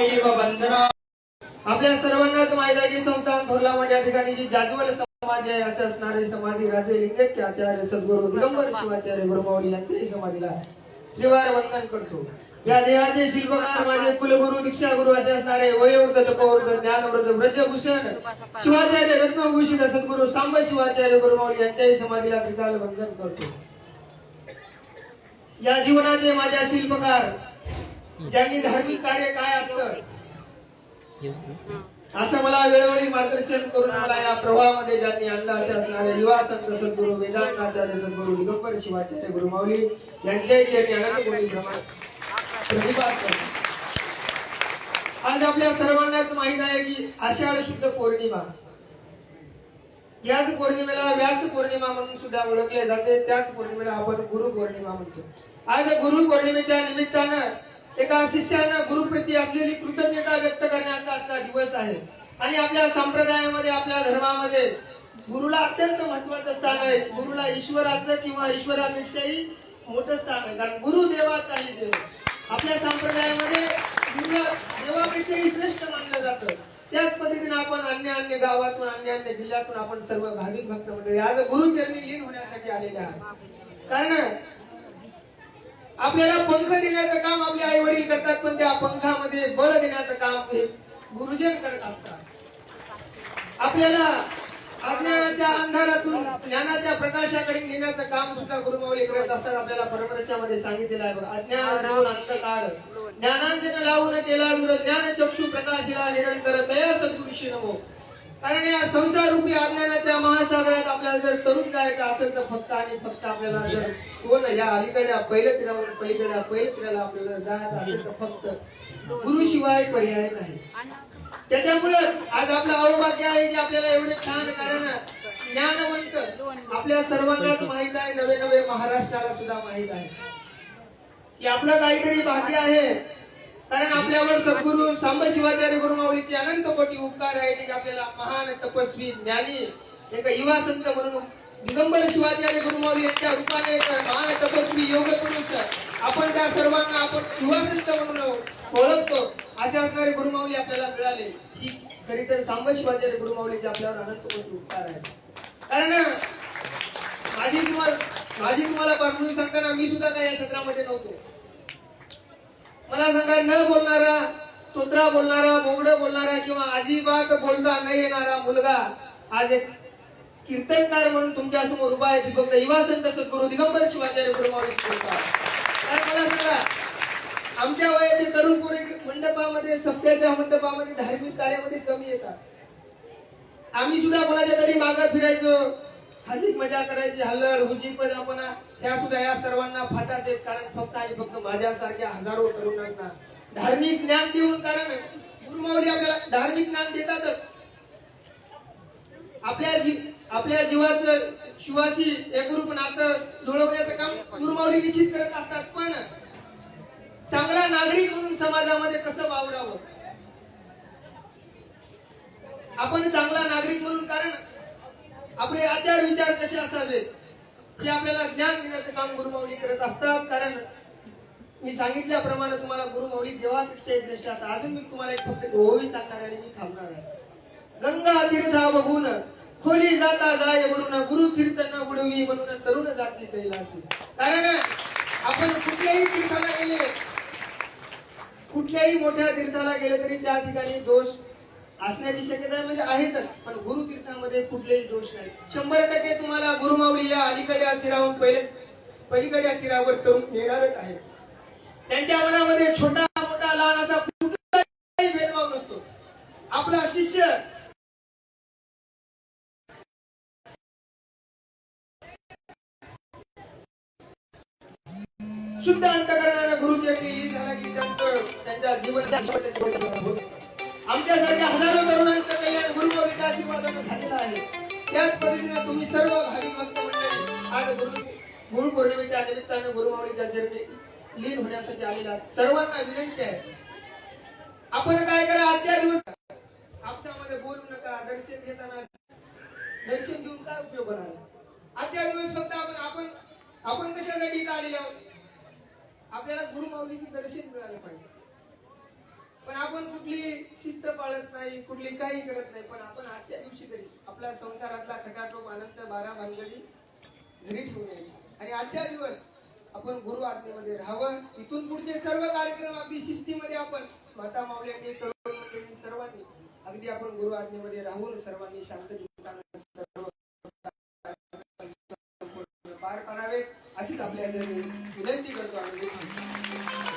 वंदना. आपल्या सर्वांनाच माहित आहे की संस्थान थोरलामठ या ठिकाणी जी जाज्वल समाधी आहे असे असणारे समाधी राजे लिंगैक्य आचार्य सद्गुरू दिगंबर शिवाचार्य गुरुमाऊली यांच्याही समाधीला त्रिवार वंदन करतो. या देहाचे शिल्पकार माझे कुलगुरू दीक्षा गुरु असे असणारे वयोवृद्ध तपोवृद्ध ज्ञानवृद्ध व्रजभूषण शिवाचार्य रत्नभूषित सद्गुरू सांब शिवाचार्य गुरुमाऊली यांच्याही समाधीला त्रिकाल वंदन करतो. या जीवनाचे माझ्या शिल्पकार ज्यांनी धार्मिक कार्य काय असतं असं मला वेळोवेळी मार्गदर्शन करून मला या प्रवाहामध्ये ज्यांनी आणलं असे असणारे युवा संत सद्गुरू वेदांताचार्य सद्गुरू दिगंबर शिवाचार्य गुरुमाऊली यांच्याही चरणी अनंत कोटी प्रतिपाद करतो. आज आपल्या सर्वांनाच माहित आहे की आषाढ शुद्ध पौर्णिमा, याच पौर्णिमेला व्यास पौर्णिमा म्हणून सुद्धा ओळखले जाते. त्याच पौर्णिमेला आपण गुरु पौर्णिमा म्हणतो. आज गुरु पौर्णिमेच्या निमित्तानं एका शिष्यानं गुरुप्रती असलेली कृतज्ञता व्यक्त करण्याचा आजचा दिवस आहे. आणि आपल्या संप्रदायामध्ये आपल्या धर्मामध्ये गुरुला अत्यंत महत्वाचं स्थान आहे. गुरुला ईश्वराचं किंवा ईश्वरापेक्षाही मोठं स्थान आहे. कारण गुरु देवाचाही देव. आपल्या संप्रदायामध्ये गुरुला देवापेक्षाही श्रेष्ठ मानलं जातं. त्याच पद्धतीने आपण अन्य गावातून अन्य जिल्ह्यातून आपण सर्व भाविक भक्त मंडळी आज गुरुचरणी लीन होण्यासाठी आलेले आहात. कारण आपल्याला पंख देण्याचं काम आपले आई वडील करतात, पण त्या पंखामध्ये बळ देण्याचं काम हे गुरुजन करत असतात. आपल्याला अज्ञानाच्या अंधारातून ज्ञानाच्या प्रकाशाकडे नेण्याचं काम सुद्धा गुरुमाऊली करत असतात. आपल्याला परमर्शामध्ये सांगितलेलं आहे बघा, अज्ञान दूर अंधकार ज्ञानांजन लावून केला दूर ज्ञान चक्षु प्रकाशिला निरंतर तया सद्गुरुशी नमो. कारण या संसार रूपी अज्ञानाच्या महासागरात आपल्याला जर तरुण जायचं असेल तर फक्त आणि फक्त आपल्याला जर कोण या अलीकडे पहिल्या तीरावरून पहिल्या तीराला आपल्याला जायचं असेल तर फक्त गुरुशिवाय पर्याय नाही. त्याच्यामुळे आज आपलं अवभाग्य आहे की आपल्याला एवढे छान कारण ज्ञानवंत आपल्या सर्वांनाच माहित आहे. नवे महाराष्ट्राला सुद्धा माहित आहे की आपलं काहीतरी भाग्य आहे. कारण आपल्यावर सद्गुरू सांब शिवाचार्य गुरुमाऊलीचे अनंत कोटी उपकार आहेत की आपल्याला महान तपस्वी ज्ञानी एक युवा संत म्हणून दिगंबर शिवाचार्य गुरुमाऊली यांच्या रूपाने एक महान तपस्वी योग पुरुष आपण त्या सर्वांना आपण युवा संत म्हणून ओळखतो असे असणारे गुरुमाऊली आपल्याला मिळाले. ही खरी तर सांब शिवाचार्य गुरुमाऊलीचे आपल्यावर अनंत कोटी उपकार आहेत. कारण माझी तुम्हाला पाठवून सांगताना मी सुद्धा काही या सत्रामध्ये नव्हतो. मला सांगा, न बोलणारा, तोत्रा बोलणारा, बोबडं बोलणारा किंवा अजिबात बोलता न येणारा मुलगा आज एक कीर्तनकार म्हणून तुमच्या समोर उभा आहे. फक्त युवा संत सद्गुरू दिगंबर शिवाचार्य गुरुमाऊली बोलतात. मला सांगा, आमच्या वयाचे तरुण पोरे मंडपामध्ये सप्त्याच्या मंडपामध्ये धार्मिक कार्यामध्ये कमी येतात. आम्ही सुद्धा कोणाच्या तरी मागे फिरायचो, हसीत मजा करायची, हल्लड हुजीपणा त्या सुद्धा या सर्वांना फाटा देत. कारण फक्त आणि फक्त माझ्यासारख्या हजारो तरुणांना धार्मिक ज्ञान देऊन, कारण गुरुमाऊली आपल्याला धार्मिक ज्ञान देतातच. आपल्या जीवाचं शिवाशी एकरूप नातं जुळवण्याचं काम गुरुमाऊली निश्चित करत असतात. पण चांगला नागरिक म्हणून समाजामध्ये कसं वावरावं, आपण चांगला नागरिक म्हणून कारण आपले आचार विचार कसे असावेत हे आपल्याला ज्ञान देण्याचं काम गुरुमाऊली करत असतात. कारण मी सांगितल्याप्रमाणे तुम्हाला गुरुमाऊली देवापेक्षा श्रेष्ठ असतात. अजून मी तुम्हाला एक फक्त ओवी सांगणार आणि मी थांबणार आहे. गंगा तीर्था बघून खोली जाता जाय म्हणून गुरु तीर्थ न बुडवी म्हणून तरुण जाती कैलासी. कारण आपण कुठल्याही तीर्थाला गेले, कुठल्याही मोठ्या तीर्थाला गेले तरी त्या ठिकाणी दोष असण्याची शक्यता म्हणजे आहेतच. पण गुरु तीर्थामध्ये कुठलेही दोष नाही. 100% तुम्हाला गुरुमाऊली या अलीकडे तीरावरून पलीकडे तीरावर तरुण नेणारच आहे. त्यांच्या मनामध्ये छोटा मोठा लहान असा कुठलाही भेदभाव नसतो. आपला शिष्य शुद्ध अंतकरणाने गुरुचरणी झाला की त्यांच्या जीवन आमच्यासारख्या हजारो तरुणांचं कल्याण गुरुमाऊलीच्या आशीर्वादाने झालेलं आहे. त्याच पद्धतीने तुम्ही सर्व भाविक भक्त मंडळी आज गुरु पौर्णिमेच्या निमित्ताने गुरुमाऊलीच्या चरणी लीन होण्यासाठी आलेला सर्वांना विनंती आहे, आपण काय करा, आजच्या दिवस आपसामध्ये बोलू नका. दर्शन घेताना दर्शन घेऊन काय उपयोग होणार. आजच्या दिवस फक्त आपण कशासाठी आलेले आहोत, आपल्याला गुरुमाऊलीचे दर्शन मिळालं पाहिजे. पण आपण कुठली शिस्त पाळत नाही, कुठली काही करत नाही, पण आपण आजच्या दिवशी तरी आपल्या संसारातला खटाटोप आनंद बारा भानगडी घरी ठेवून यायची आणि आजच्या दिवस आपण गुरु आज्ञेमध्ये राहावं. इथून पुढचे सर्व कार्यक्रम अगदी शिस्तीमध्ये आपण माता माऊल्यांनी, तरुण मंडळींनी, सर्वांनी अगदी आपण गुरु आज्ञेमध्ये राहून सर्वांनी शांत चित्ताने सर्व पार पाडावे अशीच आपल्या विनंती करतो. आम्ही